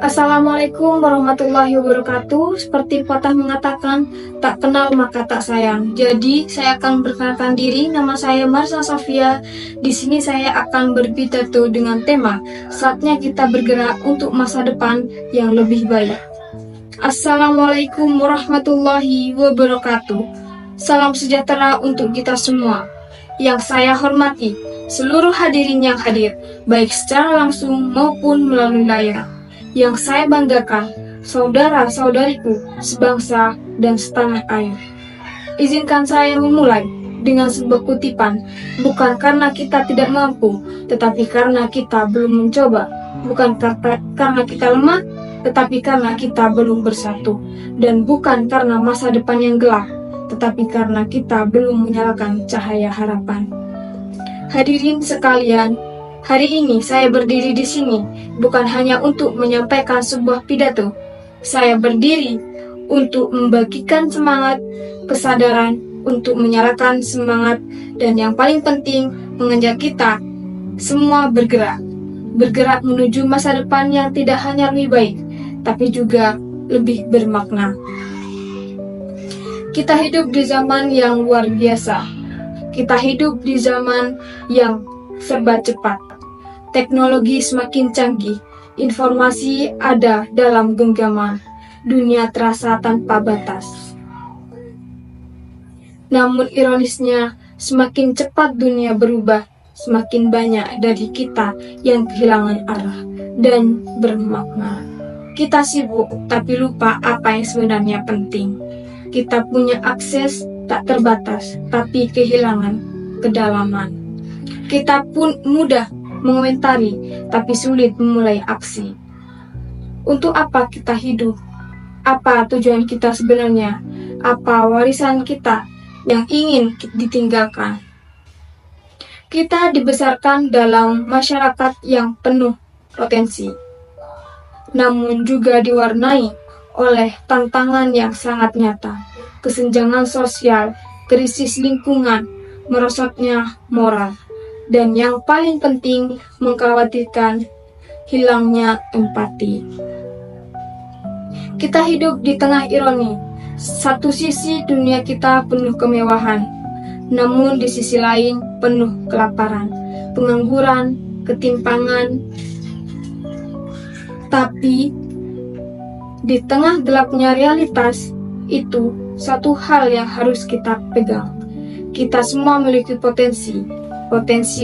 Assalamualaikum warahmatullahi wabarakatuh. Seperti pepatah mengatakan, tak kenal maka tak sayang. Jadi, saya akan berkenalkan diri. Nama saya Marsha Safia. Di sini saya akan berpidato dengan tema saatnya kita bergerak untuk masa depan yang lebih baik. Assalamualaikum warahmatullahi wabarakatuh. Salam sejahtera untuk kita semua. Yang saya hormati, seluruh hadirin yang hadir, baik secara langsung maupun melalui layar. Yang saya banggakan, saudara-saudariku sebangsa dan setanah air. Izinkan saya memulai dengan sebuah kutipan, bukan karena kita tidak mampu, tetapi karena kita belum mencoba. Bukan karena kita lemah, tetapi karena kita belum bersatu. Dan bukan karena masa depan yang gelap, tetapi karena kita belum menyalakan cahaya harapan. Hadirin sekalian, hari ini saya berdiri di sini bukan hanya untuk menyampaikan sebuah pidato. Saya berdiri untuk membagikan semangat, kesadaran, untuk menyalakan semangat, dan yang paling penting mengajak kita semua bergerak. Bergerak menuju masa depan yang tidak hanya lebih baik, tapi juga lebih bermakna. Kita hidup di zaman yang luar biasa. Kita hidup di zaman yang serba cepat. Teknologi semakin canggih, informasi ada dalam genggaman, dunia terasa tanpa batas. Namun ironisnya, semakin cepat dunia berubah, semakin banyak dari kita yang kehilangan arah dan bermakna. Kita sibuk tapi lupa apa yang sebenarnya penting. Kita punya akses tak terbatas, tapi kehilangan kedalaman. Kita pun mudah mengomentari, tapi sulit memulai aksi. Untuk apa kita hidup? Apa tujuan kita sebenarnya? Apa warisan kita yang ingin ditinggalkan? Kita dibesarkan dalam masyarakat yang penuh potensi, namun juga diwarnai oleh tantangan yang sangat nyata, kesenjangan sosial, krisis lingkungan, merosotnya moral, dan yang paling penting mengkhawatirkan hilangnya empati. Kita hidup di tengah ironi. Satu sisi dunia kita penuh kemewahan, namun di sisi lain penuh kelaparan, pengangguran, ketimpangan. Tapi di tengah gelapnya realitas itu, satu hal yang harus kita pegang. Kita semua memiliki potensi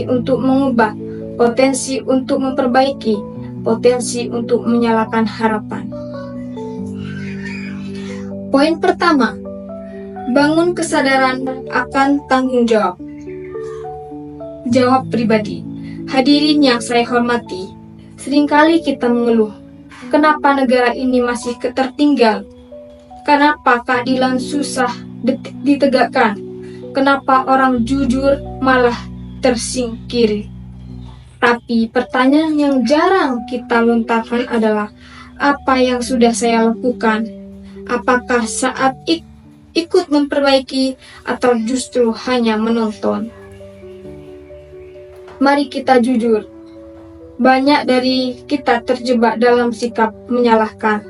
untuk mengubah, potensi untuk memperbaiki, potensi untuk menyalakan harapan. Poin pertama, bangun kesadaran akan tanggung jawab. Jawab pribadi. Hadirin yang saya hormati, seringkali kita mengeluh, kenapa negara ini masih tertinggal? Kenapa keadilan susah ditegakkan? Kenapa orang jujur malah tersingkiri? Tapi pertanyaan yang jarang kita lontarkan adalah, apa yang sudah saya lakukan? Apakah saat ikut memperbaiki atau justru hanya menonton? Mari kita jujur. Banyak dari kita terjebak dalam sikap menyalahkan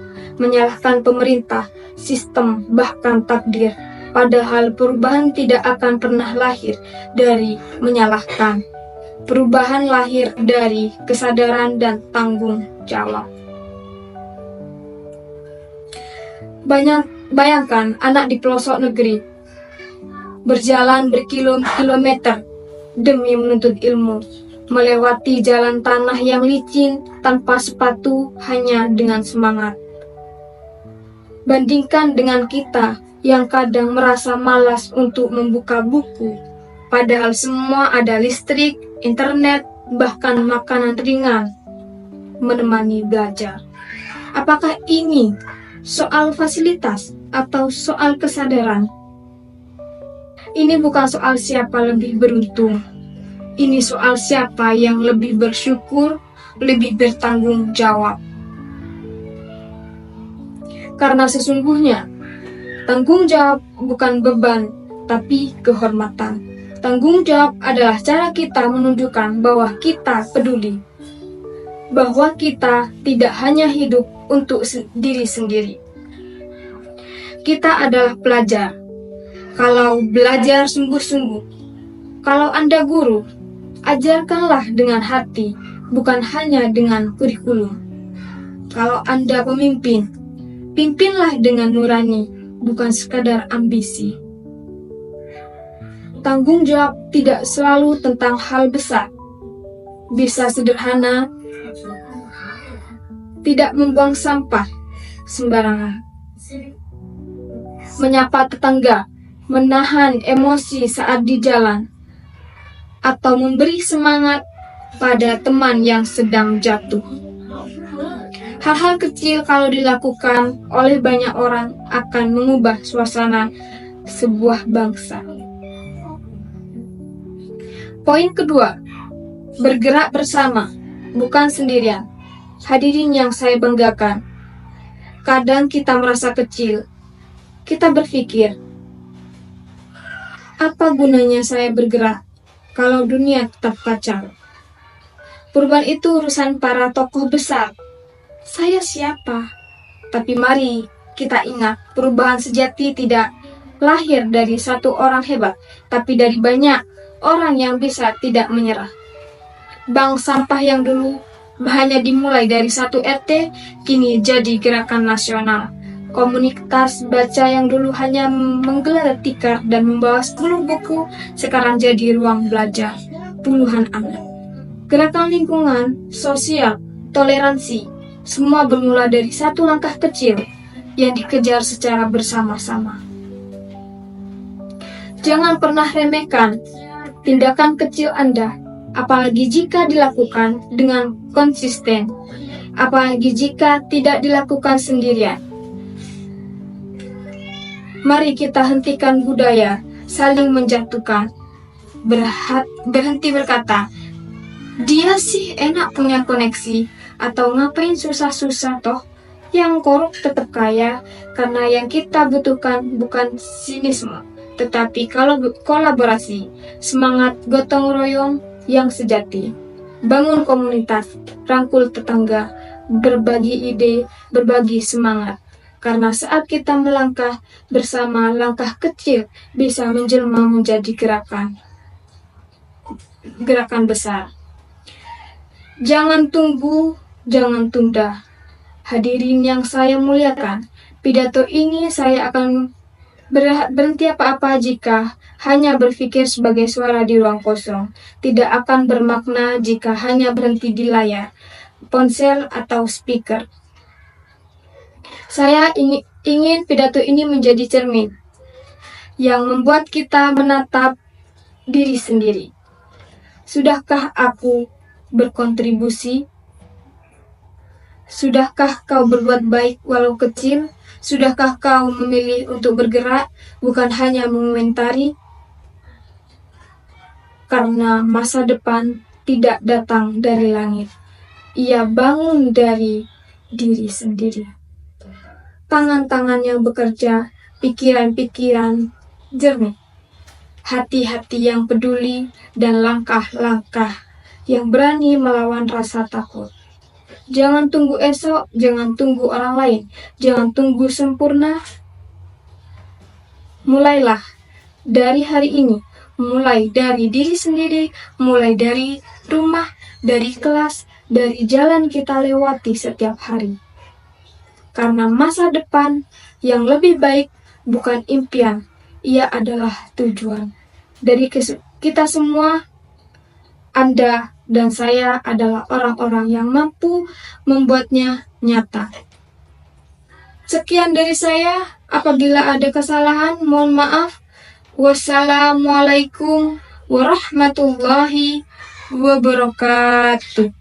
pemerintah, sistem, bahkan takdir. Padahal perubahan tidak akan pernah lahir dari menyalahkan. Perubahan lahir dari kesadaran dan tanggung jawab. Bayangkan anak di pelosok negeri berjalan berkilometer demi menuntut ilmu, melewati jalan tanah yang licin tanpa sepatu hanya dengan semangat. Bandingkan dengan kita yang kadang merasa malas untuk membuka buku, padahal semua ada listrik, internet, bahkan makanan ringan menemani belajar. Apakah ini soal fasilitas atau soal kesadaran? Ini bukan soal siapa lebih beruntung. Ini soal siapa yang lebih bersyukur, lebih bertanggung jawab. Karena sesungguhnya, tanggung jawab bukan beban, tapi kehormatan. Tanggung jawab adalah cara kita menunjukkan bahwa kita peduli. Bahwa kita tidak hanya hidup untuk diri sendiri. Kita adalah pelajar. Kalau belajar sungguh-sungguh, kalau Anda guru, ajarkanlah dengan hati, bukan hanya dengan kurikulum. Kalau Anda pemimpin, pimpinlah dengan nurani, bukan sekadar ambisi. Tanggung jawab tidak selalu tentang hal besar. Bisa sederhana, tidak membuang sampah sembarangan, menyapa tetangga, menahan emosi saat di jalan, atau memberi semangat pada teman yang sedang jatuh. Hal-hal kecil kalau dilakukan oleh banyak orang akan mengubah suasana sebuah bangsa. Poin kedua, bergerak bersama, bukan sendirian. Hadirin yang saya banggakan, kadang kita merasa kecil. Kita berpikir, apa gunanya saya bergerak kalau dunia tetap kacau? Perubahan itu urusan para tokoh besar. Saya siapa? Tapi mari kita ingat, perubahan sejati tidak lahir dari satu orang hebat, tapi dari banyak orang yang bisa tidak menyerah. Bank sampah yang dulu hanya dimulai dari satu RT, kini jadi gerakan nasional. Komunitas baca yang dulu hanya menggelar tikar dan membawa 10 buku, sekarang jadi ruang belajar puluhan anak. Gerakan lingkungan, sosial, toleransi, semua bermula dari satu langkah kecil yang dikejar secara bersama-sama. Jangan pernah remehkan tindakan kecil Anda, apalagi jika dilakukan dengan konsisten, apalagi jika tidak dilakukan sendirian. Mari kita hentikan budaya saling menjatuhkan. Berhenti berkata, dia sih enak punya koneksi, atau ngapain susah-susah toh, yang korup tetap kaya, karena yang kita butuhkan bukan sinisme, tetapi kolaborasi, semangat gotong royong yang sejati. Bangun komunitas, rangkul tetangga, berbagi ide, berbagi semangat. Karena saat kita melangkah bersama, langkah kecil bisa menjelma menjadi gerakan besar. Jangan tunggu, jangan tunda. Hadirin yang saya muliakan, pidato ini saya akan berhenti apa-apa jika hanya berpikir sebagai suara di ruang kosong. Tidak akan bermakna jika hanya berhenti di layar, ponsel atau speaker. Saya ingin pidato ini menjadi cermin yang membuat kita menatap diri sendiri. Sudahkah aku berkontribusi? Sudahkah kau berbuat baik walau kecil? Sudahkah kau memilih untuk bergerak, bukan hanya mengomentari? Karena masa depan tidak datang dari langit. Ia bangun dari diri sendiri. Tangan-tangan yang bekerja, pikiran-pikiran jernih, hati-hati yang peduli, dan langkah-langkah yang berani melawan rasa takut. Jangan tunggu esok, jangan tunggu orang lain, jangan tunggu sempurna. Mulailah dari hari ini, mulai dari diri sendiri, mulai dari rumah, dari kelas, dari jalan kita lewati setiap hari. Karena masa depan yang lebih baik bukan impian, ia adalah tujuan. Dari kita semua, Anda dan saya adalah orang-orang yang mampu membuatnya nyata. Sekian dari saya, apabila ada kesalahan, mohon maaf. Wassalamualaikum warahmatullahi wabarakatuh.